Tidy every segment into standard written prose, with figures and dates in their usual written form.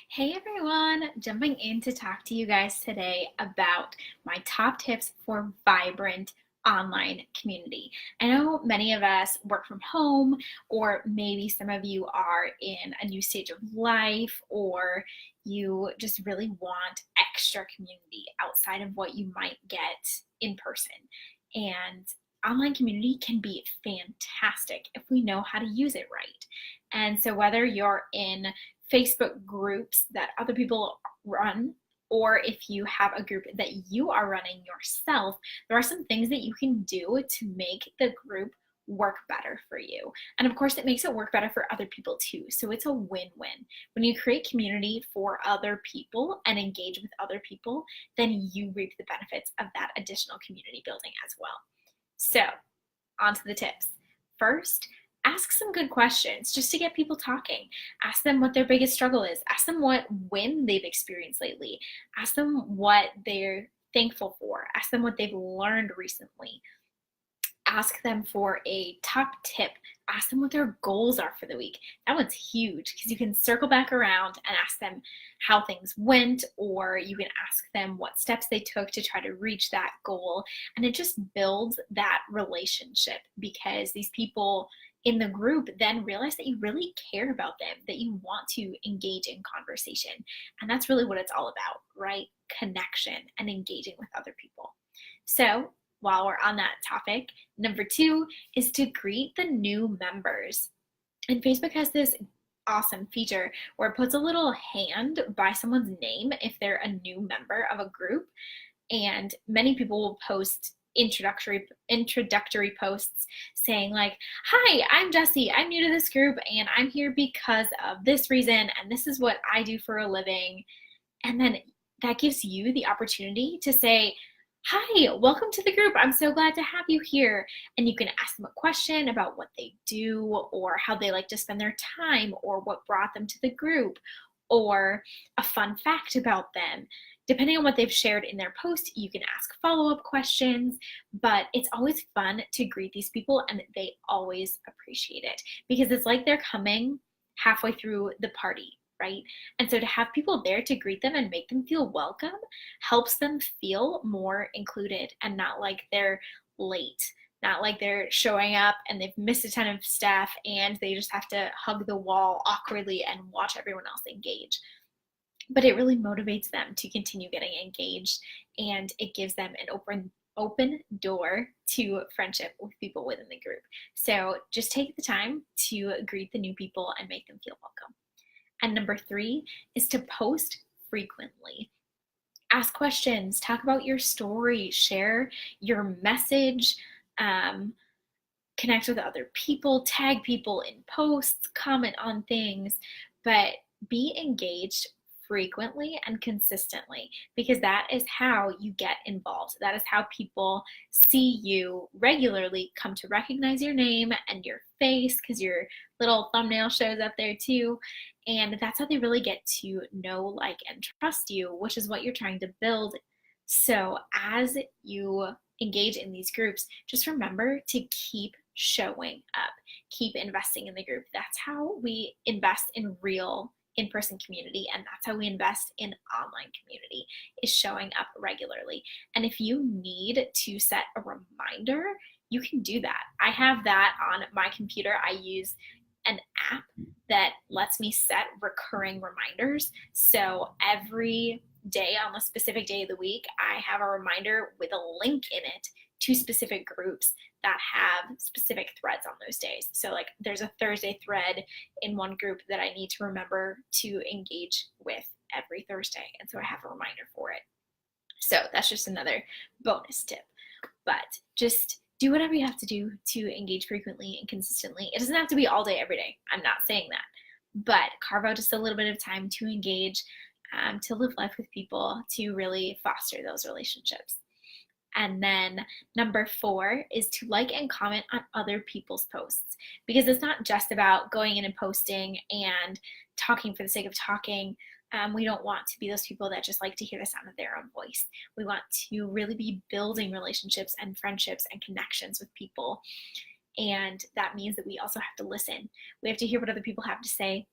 Hey everyone, jumping in to talk to you guys today about my top tips for vibrant online community. I know many of us work from home, or maybe some of you are in a new stage of life, or you just really want extra community outside of what you might get in person. And online community can be fantastic if we know how to use it right. And so, whether you're in Facebook groups that other people run, or if you have a group that you are running yourself, there are some things that you can do to make the group work better for you. And of course, it makes it work better for other people too. So it's a win win. When you create community for other people and engage with other people, then you reap the benefits of that additional community building as well. So, on to the tips. First, ask some good questions just to get people talking. Ask them what their biggest struggle is. Ask them what win they've experienced lately. Ask them what they're thankful for. Ask them what they've learned recently. Ask them for a top tip. Ask them what their goals are for the week. That one's huge because you can circle back around and ask them how things went, or you can ask them what steps they took to try to reach that goal. And it just builds that relationship because these people in the group then realize that you really care about them, that you want to engage in conversation. And that's really what it's all about, right? Connection and engaging with other people. So, while we're on that topic, number two is to greet the new members. And Facebook has this awesome feature where it puts a little hand by someone's name if they're a new member of a group. And many people will post introductory posts saying like, hi, I'm Jesse, I'm new to this group and I'm here because of this reason and this is what I do for a living. And then that gives you the opportunity to say, hi, welcome to the group. I'm so glad to have you here. And you can ask them a question about what they do, or how they like to spend their time, or what brought them to the group, or a fun fact about them. Depending on what they've shared in their post, you can ask follow-up questions, but it's always fun to greet these people and they always appreciate it because it's like they're coming halfway through the party, right? And so to have people there to greet them and make them feel welcome helps them feel more included and not like they're late, not like they're showing up and they've missed a ton of stuff and they just have to hug the wall awkwardly and watch everyone else engage. But it really motivates them to continue getting engaged, and it gives them an open door to friendship with people within the group. So just take the time to greet the new people and make them feel welcome. And number three is to post frequently. Ask questions, talk about your story, share your message, connect with other people, tag people in posts, comment on things, but be engaged frequently and consistently because that is how you get involved. That is how people see you regularly, come to recognize your name and your face because your little thumbnail shows up there too. And that's how they really get to know, like, and trust you, which is what you're trying to build. So as you engage in these groups, just remember to keep showing up, keep investing in the group. That's how we invest in real in-person community, and that's how we invest in online community, is showing up regularly. And if you need to set a reminder, you can do that. I have that on my computer. I use an app that lets me set recurring reminders. So every day on a specific day of the week, I have a reminder with a link in it to specific groups that have specific threads on those days. So like there's a Thursday thread in one group that I need to remember to engage with every Thursday. And so I have a reminder for it. So that's just another bonus tip. But just do whatever you have to do to engage frequently and consistently. It doesn't have to be all day, every day. I'm not saying that. But carve out just a little bit of time to engage, to live life with people, to really foster those relationships. And then number four is to like and comment on other people's posts, because it's not just about going in and posting and talking for the sake of talking. We don't want to be those people that just like to hear the sound of their own voice. We want to really be building relationships and friendships and connections with people. And that means that we also have to listen. We have to hear what other people have to say.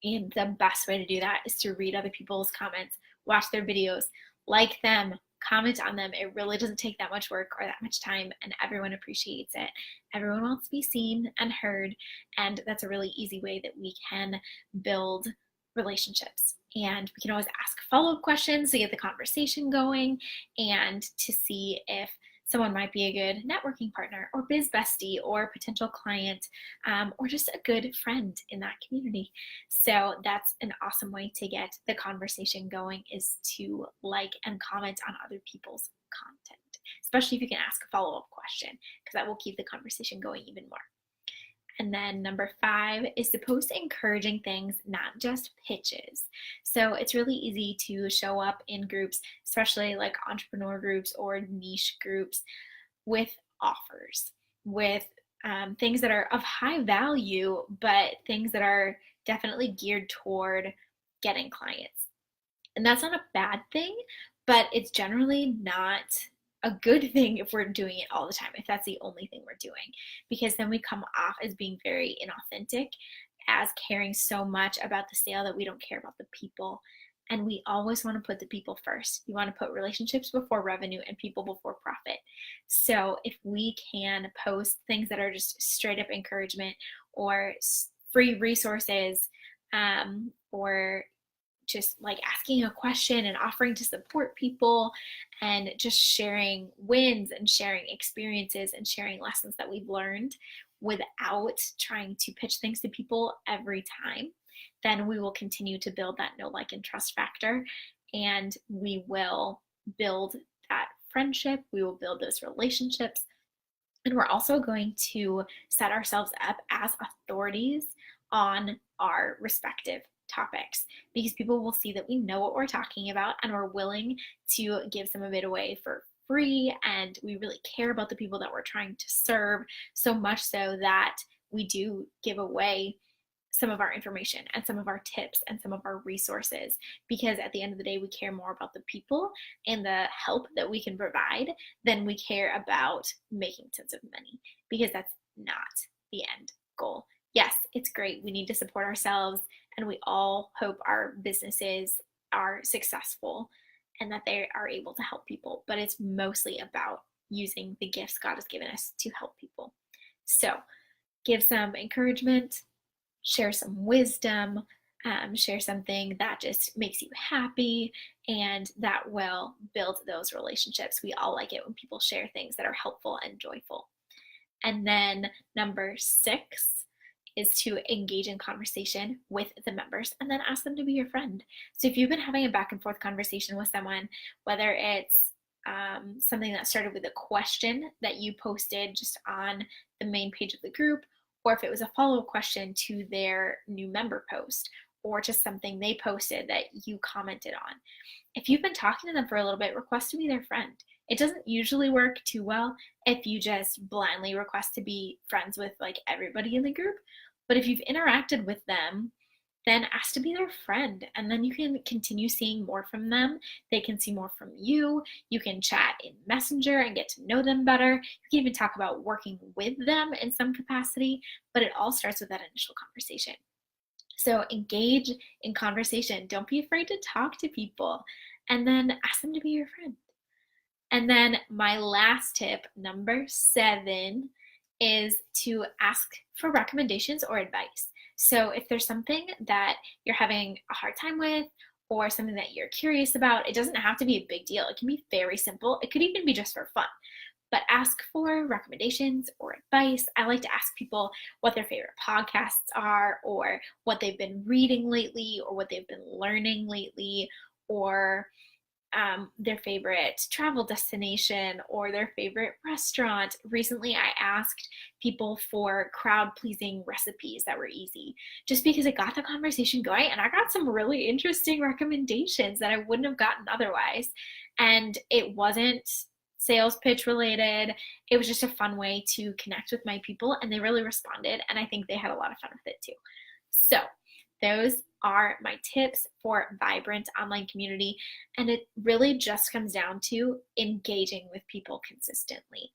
And the best way to do that is to read other people's comments, watch their videos, like them, comment on them. It really doesn't take that much work or that much time, and everyone appreciates it. Everyone wants to be seen and heard, and that's a really easy way that we can build relationships. And we can always ask follow-up questions to get the conversation going and to see if someone might be a good networking partner or biz bestie or potential client, or just a good friend in that community. So that's an awesome way to get the conversation going, is to like and comment on other people's content, especially if you can ask a follow-up question, because that will keep the conversation going even more. And then number 5 is to post encouraging things, not just pitches. So it's really easy to show up in groups, especially like entrepreneur groups or niche groups, with offers, with things that are of high value, but things that are definitely geared toward getting clients. And that's not a bad thing, but it's generally not a good thing if we're doing it all the time, if that's the only thing we're doing, because then we come off as being very inauthentic, as caring so much about the sale that we don't care about the people. And we always want to put the people first. You want to put relationships before revenue and people before profit. So if we can post things that are just straight up encouragement or free resources, or just like asking a question and offering to support people and just sharing wins and sharing experiences and sharing lessons that we've learned without trying to pitch things to people every time, then we will continue to build that know, like, and trust factor. And we will build that friendship. We will build those relationships. And we're also going to set ourselves up as authorities on our respective topics, because people will see that we know what we're talking about and we're willing to give some of it away for free, and we really care about the people that we're trying to serve, so much so that we do give away some of our information and some of our tips and some of our resources, because at the end of the day, we care more about the people and the help that we can provide than we care about making tons of money, because that's not the end goal. Yes, it's great. We need to support ourselves, and we all hope our businesses are successful and that they are able to help people, but it's mostly about using the gifts God has given us to help people. So give some encouragement, share some wisdom, share something that just makes you happy, and that will build those relationships. We all like it when people share things that are helpful and joyful. And then number 6 is to engage in conversation with the members and then ask them to be your friend. So if you've been having a back and forth conversation with someone, whether it's something that started with a question that you posted just on the main page of the group, or if it was a follow-up question to their new member post, or just something they posted that you commented on. If you've been talking to them for a little bit, request to be their friend. It doesn't usually work too well if you just blindly request to be friends with like everybody in the group. But if you've interacted with them, then ask to be their friend, and then you can continue seeing more from them. They can see more from you. You can chat in Messenger and get to know them better. You can even talk about working with them in some capacity, but it all starts with that initial conversation. So engage in conversation. Don't be afraid to talk to people, and then ask them to be your friend. And then my last tip, number 7, is to ask for recommendations or advice. So if there's something that you're having a hard time with, or something that you're curious about, it doesn't have to be a big deal. It can be very simple. It could even be just for fun. But ask for recommendations or advice. I like to ask people what their favorite podcasts are, or what they've been reading lately, or what they've been learning lately, or their favorite travel destination or their favorite restaurant. Recently, I asked people for crowd-pleasing recipes that were easy, just because it got the conversation going, and I got some really interesting recommendations that I wouldn't have gotten otherwise. And it wasn't sales pitch related. It was just a fun way to connect with my people, and they really responded, and I think they had a lot of fun with it too. So those are my tips for vibrant online community, and it really just comes down to engaging with people consistently.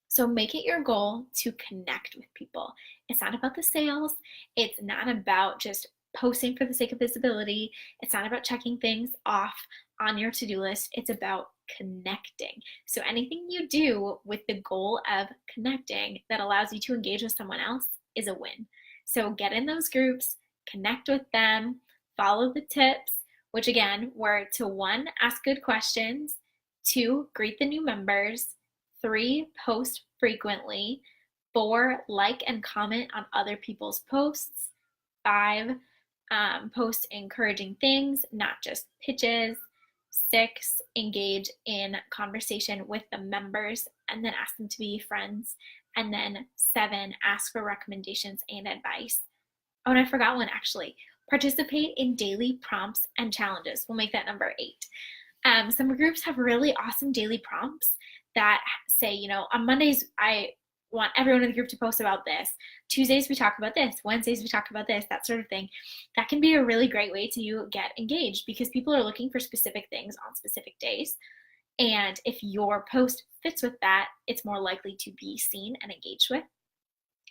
So make it your goal to connect with people. It's not about the sales. It's not about just posting for the sake of visibility. It's not about checking things off on your to-do list. It's about connecting. So anything you do with the goal of connecting that allows you to engage with someone else is a win. So get in those groups, connect with them, follow the tips, which again were to 1, ask good questions, 2, greet the new members, 3, post frequently, 4, like and comment on other people's posts, 5, post encouraging things, not just pitches, 6, engage in conversation with the members and then ask them to be friends, and then 7, ask for recommendations and advice. Oh, and I forgot one actually. Participate in daily prompts and challenges. We'll make that number 8. Some groups have really awesome daily prompts that say, you know, on Mondays, I want everyone in the group to post about this. Tuesdays, we talk about this. Wednesdays, we talk about this, that sort of thing. That can be a really great way to get engaged because people are looking for specific things on specific days. And if your post fits with that, it's more likely to be seen and engaged with.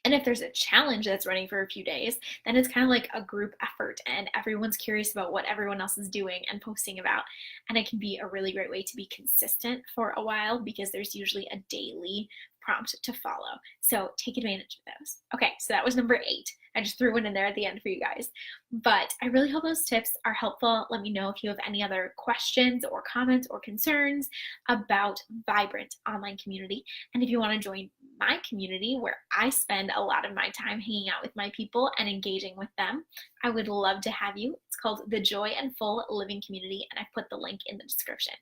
And if there's a challenge that's running for a few days, then it's kind of like a group effort and everyone's curious about what everyone else is doing and posting about. And it can be a really great way to be consistent for a while because there's usually a daily prompt to follow. So take advantage of those. Okay, so that was number 8. I just threw one in there at the end for you guys. But I really hope those tips are helpful. Let me know if you have any other questions or comments or concerns about Vibrant Online Community. And if you want to join my community where I spend a lot of my time hanging out with my people and engaging with them, I would love to have you. It's called the Joy and Full Living Community, and I put the link in the description.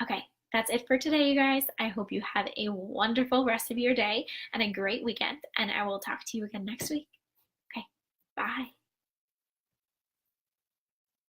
Okay, that's it for today, you guys. I hope you have a wonderful rest of your day and a great weekend, and I will talk to you again next week. Okay, bye.